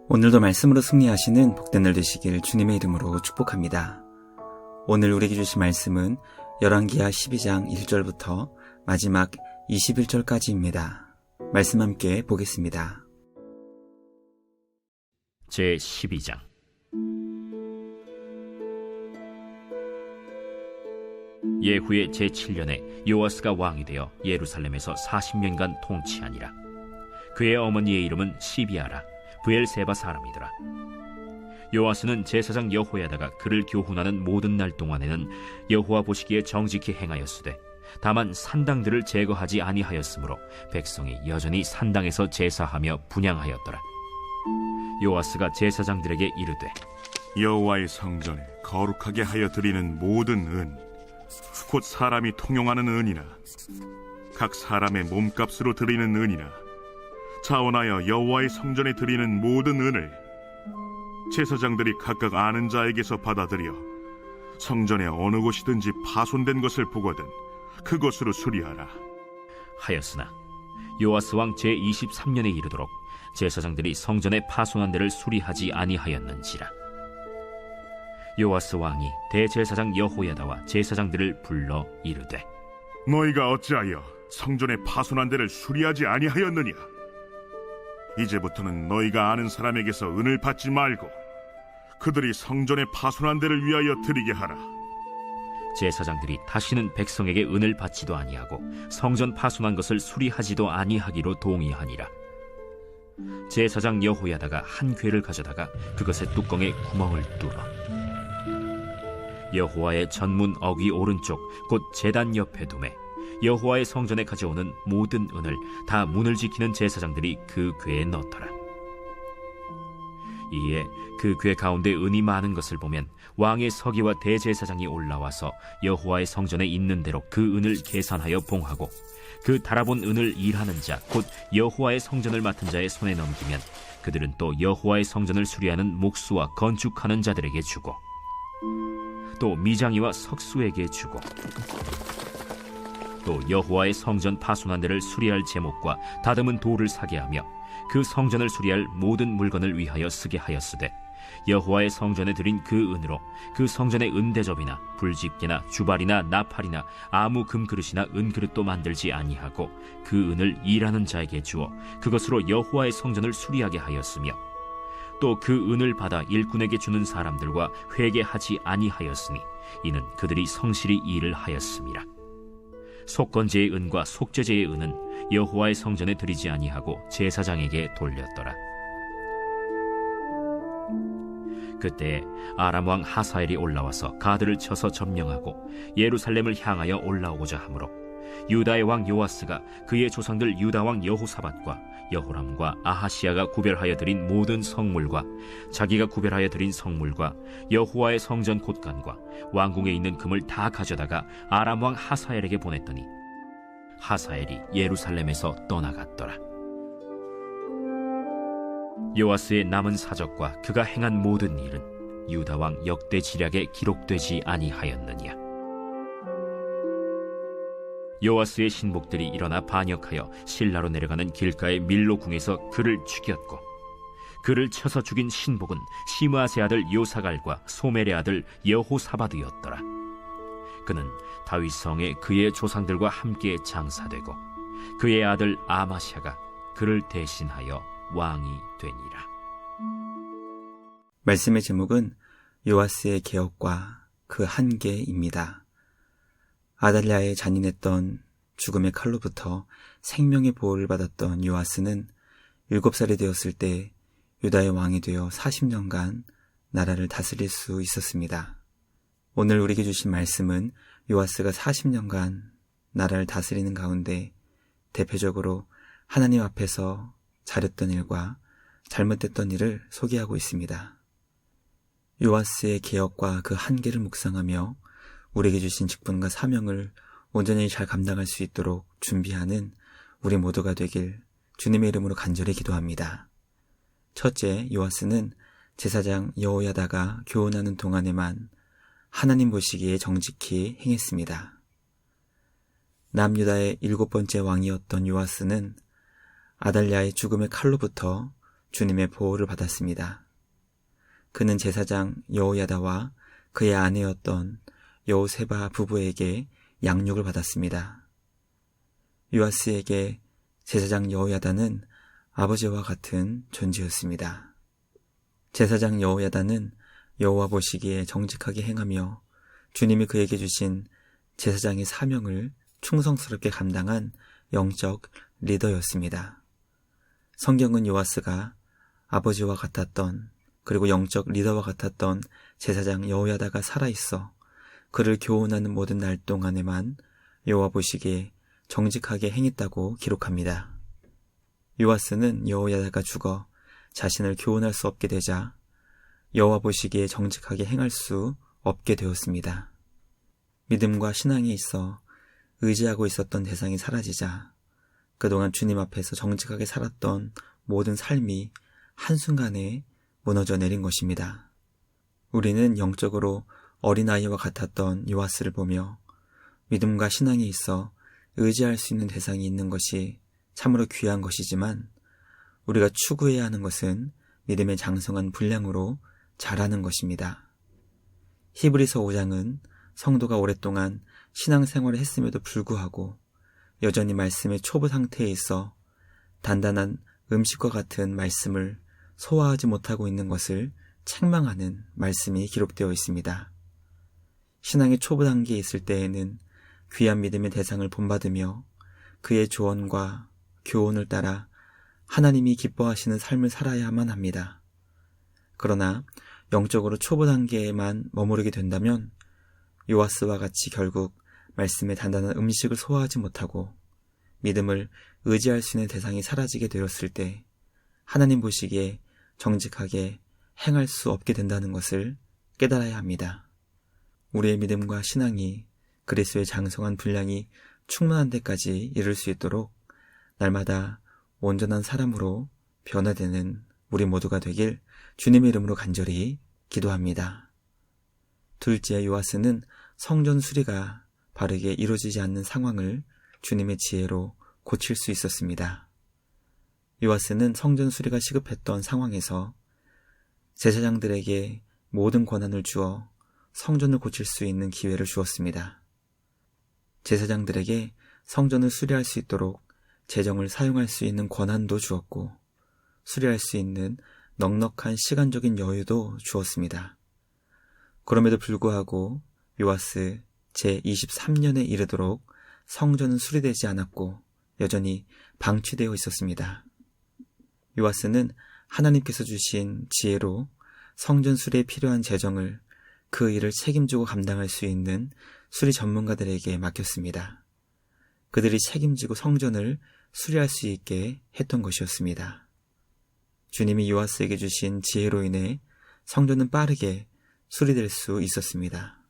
오늘도 말씀으로 승리하시는 복된 날 되시길 주님의 이름으로 축복합니다. 오늘 우리에게 주신 말씀은 열왕기하 12장 1절부터 마지막 21절까지입니다. 말씀 함께 보겠습니다. 제12장. 예후의 제7년에 요아스가 왕이 되어 예루살렘에서 40년간 통치하니라. 그의 어머니의 이름은 시비아라, 브엘세바 사람이더라. 요아스는 제사장 여호야다가 그를 교훈하는 모든 날 동안에는 여호와 보시기에 정직히 행하였으되 다만 산당들을 제거하지 아니하였으므로 백성이 여전히 산당에서 제사하며 분향하였더라. 요아스가 제사장들에게 이르되, 여호와의 성전에 거룩하게 하여 드리는 모든 은, 곧 사람이 통용하는 은이나 각 사람의 몸값으로 드리는 은이나 자원하여 여호와의 성전에 드리는 모든 은을 제사장들이 각각 아는 자에게서 받아들여 성전의 어느 곳이든지 파손된 것을 보거든 그것으로 수리하라 하였으나 요아스 왕 제23년에 이르도록 제사장들이 성전의 파손한 데를 수리하지 아니하였는지라. 요아스 왕이 대제사장 여호야다와 제사장들을 불러 이르되, 너희가 어찌하여 성전의 파손한 데를 수리하지 아니하였느냐? 이제부터는 너희가 아는 사람에게서 은을 받지 말고 그들이 성전의 파손한 데를 위하여 드리게 하라. 제사장들이 다시는 백성에게 은을 받지도 아니하고 성전 파손한 것을 수리하지도 아니하기로 동의하니라. 제사장 여호야다가 한 궤를 가져다가 그것의 뚜껑에 구멍을 뚫어 여호와의 전문 어귀 오른쪽 곧 제단 옆에 두매 여호와의 성전에 가져오는 모든 은을 다 문을 지키는 제사장들이 그 궤에 넣더라. 이에 그 궤 가운데 은이 많은 것을 보면 왕의 서기와 대제사장이 올라와서 여호와의 성전에 있는 대로 그 은을 계산하여 봉하고 그 달아본 은을 일하는 자 곧 여호와의 성전을 맡은 자의 손에 넘기면 그들은 또 여호와의 성전을 수리하는 목수와 건축하는 자들에게 주고 또 미장이와 석수에게 주고 또 여호와의 성전 파손한 데를 수리할 제목과 다듬은 돌을 사게 하며 그 성전을 수리할 모든 물건을 위하여 쓰게 하였으되 여호와의 성전에 드린 그 은으로 그 성전의 은대접이나 불집게나 주발이나 나팔이나 아무 금그릇이나 은그릇도 만들지 아니하고 그 은을 일하는 자에게 주어 그것으로 여호와의 성전을 수리하게 하였으며 또 그 은을 받아 일꾼에게 주는 사람들과 회개하지 아니하였으니 이는 그들이 성실히 일을 하였음이라. 속건제의 은과 속죄제의 은은 여호와의 성전에 드리지 아니하고 제사장에게 돌렸더라. 그때 아람 왕 하사엘이 올라와서 가드를 쳐서 점령하고 예루살렘을 향하여 올라오고자 하므로 유다의 왕 요아스가 그의 조상들 유다 왕 여호사밧과 여호람과 아하시야가 구별하여 드린 모든 성물과 자기가 구별하여 드린 성물과 여호와의 성전 곳간과 왕궁에 있는 금을 다 가져다가 아람 왕 하사엘에게 보냈더니 하사엘이 예루살렘에서 떠나갔더라. 요아스의 남은 사적과 그가 행한 모든 일은 유다 왕 역대 지략에 기록되지 아니하였느냐. 요아스의 신복들이 일어나 반역하여 실라로 내려가는 길가의 밀로궁에서 그를 죽였고 그를 쳐서 죽인 신복은 시므아세 아들 요사갈과 소멜의 아들 여호사밧이었더라. 그는 다윗 성에 그의 조상들과 함께 장사되고 그의 아들 아마샤가 그를 대신하여 왕이 되니라. 말씀의 제목은 요아스의 개혁과 그 한계입니다. 아달랴의 잔인했던 죽음의 칼로부터 생명의 보호를 받았던 요아스는 7살이 되었을 때 유다의 왕이 되어 40년간 나라를 다스릴 수 있었습니다. 오늘 우리에게 주신 말씀은 요아스가 40년간 나라를 다스리는 가운데 대표적으로 하나님 앞에서 잘했던 일과 잘못됐던 일을 소개하고 있습니다. 요아스의 개혁과 그 한계를 묵상하며 우리에게 주신 직분과 사명을 온전히 잘 감당할 수 있도록 준비하는 우리 모두가 되길 주님의 이름으로 간절히 기도합니다. 첫째, 요아스는 제사장 여호야다가 교훈하는 동안에만 하나님 보시기에 정직히 행했습니다. 남유다의 7번째 왕이었던 요아스는 아달랴의 죽음의 칼로부터 주님의 보호를 받았습니다. 그는 제사장 여호야다와 그의 아내였던 여호세바 부부에게 양육을 받았습니다. 요아스에게 제사장 여호야다는 아버지와 같은 존재였습니다. 제사장 여호야다는 여호와 보시기에 정직하게 행하며 주님이 그에게 주신 제사장의 사명을 충성스럽게 감당한 영적 리더였습니다. 성경은 요아스가 아버지와 같았던, 그리고 영적 리더와 같았던 제사장 여호야다가 살아있어 그를 교훈하는 모든 날 동안에만 여호와 보시기에 정직하게 행했다고 기록합니다. 요아스는 여호야다가 죽어 자신을 교훈할 수 없게 되자 여호와 보시기에 정직하게 행할 수 없게 되었습니다. 믿음과 신앙에 있어 의지하고 있었던 대상이 사라지자 그동안 주님 앞에서 정직하게 살았던 모든 삶이 한순간에 무너져 내린 것입니다. 우리는 영적으로 어린아이와 같았던 요아스를 보며 믿음과 신앙에 있어 의지할 수 있는 대상이 있는 것이 참으로 귀한 것이지만 우리가 추구해야 하는 것은 믿음의 장성한 분량으로 자라는 것입니다. 히브리서 5장은 성도가 오랫동안 신앙생활을 했음에도 불구하고 여전히 말씀의 초보 상태에 있어 단단한 음식과 같은 말씀을 소화하지 못하고 있는 것을 책망하는 말씀이 기록되어 있습니다. 신앙의 초보 단계에 있을 때에는 귀한 믿음의 대상을 본받으며 그의 조언과 교훈을 따라 하나님이 기뻐하시는 삶을 살아야만 합니다. 그러나 영적으로 초보 단계에만 머무르게 된다면 요아스와 같이 결국 말씀의 단단한 음식을 소화하지 못하고 믿음을 의지할 수 있는 대상이 사라지게 되었을 때 하나님 보시기에 정직하게 행할 수 없게 된다는 것을 깨달아야 합니다. 우리의 믿음과 신앙이 그리스도의 장성한 분량이 충만한 데까지 이룰 수 있도록 날마다 온전한 사람으로 변화되는 우리 모두가 되길 주님의 이름으로 간절히 기도합니다. 둘째, 요아스는 성전 수리가 바르게 이루어지지 않는 상황을 주님의 지혜로 고칠 수 있었습니다. 요아스는 성전 수리가 시급했던 상황에서 제사장들에게 모든 권한을 주어 성전을 고칠 수 있는 기회를 주었습니다. 제사장들에게 성전을 수리할 수 있도록 재정을 사용할 수 있는 권한도 주었고 수리할 수 있는 넉넉한 시간적인 여유도 주었습니다. 그럼에도 불구하고 요아스 제23년에 이르도록 성전은 수리되지 않았고 여전히 방치되어 있었습니다. 요아스는 하나님께서 주신 지혜로 성전 수리에 필요한 재정을 그 일을 책임지고 감당할 수 있는 수리 전문가들에게 맡겼습니다. 그들이 책임지고 성전을 수리할 수 있게 했던 것이었습니다. 주님이 요아스에게 주신 지혜로 인해 성전은 빠르게 수리될 수 있었습니다.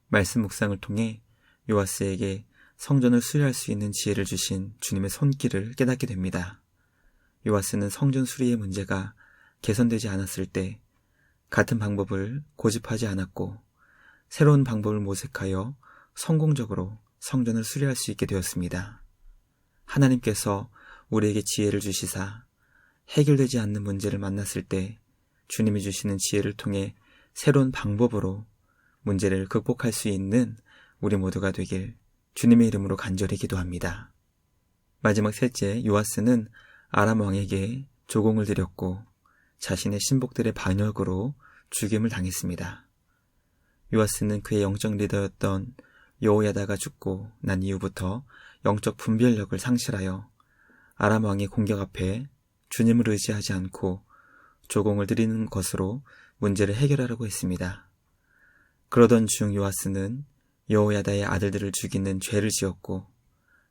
말씀 묵상을 통해 요아스에게 성전을 수리할 수 있는 지혜를 주신 주님의 손길을 깨닫게 됩니다. 요아스는 성전 수리의 문제가 개선되지 않았을 때 같은 방법을 고집하지 않았고 새로운 방법을 모색하여 성공적으로 성전을 수리할 수 있게 되었습니다. 하나님께서 우리에게 지혜를 주시사 해결되지 않는 문제를 만났을 때 주님이 주시는 지혜를 통해 새로운 방법으로 문제를 극복할 수 있는 우리 모두가 되길 주님의 이름으로 간절히 기도합니다. 마지막 셋째, 요아스는 아람 왕에게 조공을 드렸고 자신의 신복들의 반역으로 죽임을 당했습니다. 요아스는 그의 영적 리더였던 여호야다가 죽고 난 이후부터 영적 분별력을 상실하여 아람 왕의 공격 앞에 주님을 의지하지 않고 조공을 드리는 것으로 문제를 해결하려고 했습니다. 그러던 중 요아스는 여호야다의 아들들을 죽이는 죄를 지었고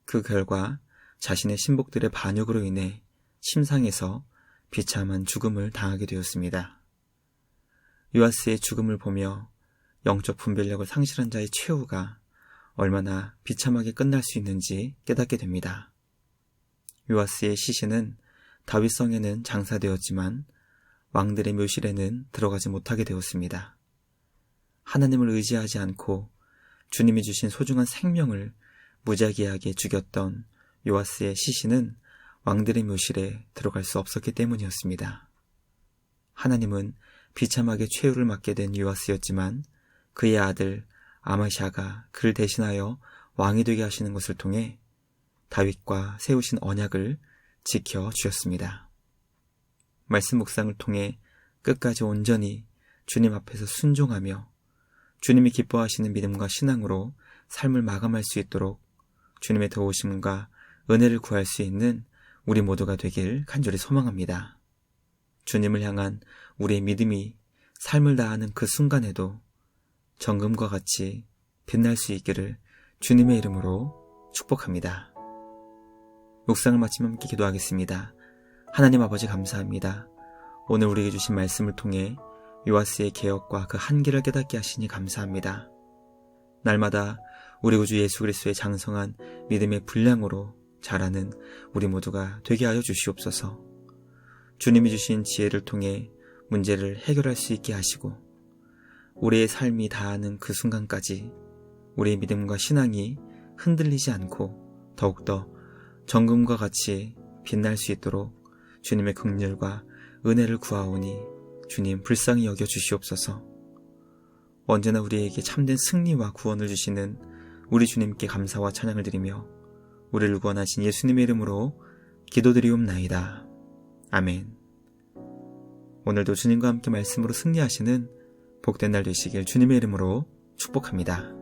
그 결과 자신의 신복들의 반역으로 인해 침상에서 비참한 죽음을 당하게 되었습니다. 요아스의 죽음을 보며 영적 분별력을 상실한 자의 최후가 얼마나 비참하게 끝날 수 있는지 깨닫게 됩니다. 요아스의 시신은 다윗성에는 장사되었지만 왕들의 묘실에는 들어가지 못하게 되었습니다. 하나님을 의지하지 않고 주님이 주신 소중한 생명을 무자기하게 죽였던 요아스의 시신은 왕들의 묘실에 들어갈 수 없었기 때문이었습니다. 하나님은 비참하게 최후를 맞게 된 요아스였지만 그의 아들 아마시아가 그를 대신하여 왕이 되게 하시는 것을 통해 다윗과 세우신 언약을 지켜주셨습니다. 말씀 묵상을 통해 끝까지 온전히 주님 앞에서 순종하며 주님이 기뻐하시는 믿음과 신앙으로 삶을 마감할 수 있도록 주님의 도우심과 은혜를 구할 수 있는 우리 모두가 되길 간절히 소망합니다. 주님을 향한 우리의 믿음이 삶을 다하는 그 순간에도 정금과 같이 빛날 수 있기를 주님의 이름으로 축복합니다. 묵상을 마치면 함께 기도하겠습니다. 하나님 아버지 감사합니다. 오늘 우리에게 주신 말씀을 통해 요아스의 개혁과 그 한계를 깨닫게 하시니 감사합니다. 날마다 우리 구주 예수 그리스도의 장성한 믿음의 분량으로 자라는 우리 모두가 되게 하여 주시옵소서. 주님이 주신 지혜를 통해 문제를 해결할 수 있게 하시고 우리의 삶이 다하는 그 순간까지 우리의 믿음과 신앙이 흔들리지 않고 더욱더 정금과 같이 빛날 수 있도록 주님의 긍휼과 은혜를 구하오니 주님 불쌍히 여겨 주시옵소서. 언제나 우리에게 참된 승리와 구원을 주시는 우리 주님께 감사와 찬양을 드리며 우리를 구원하신 예수님의 이름으로 기도드리옵나이다. 아멘. 오늘도 주님과 함께 말씀으로 승리하시는 복된 날 되시길 주님의 이름으로 축복합니다.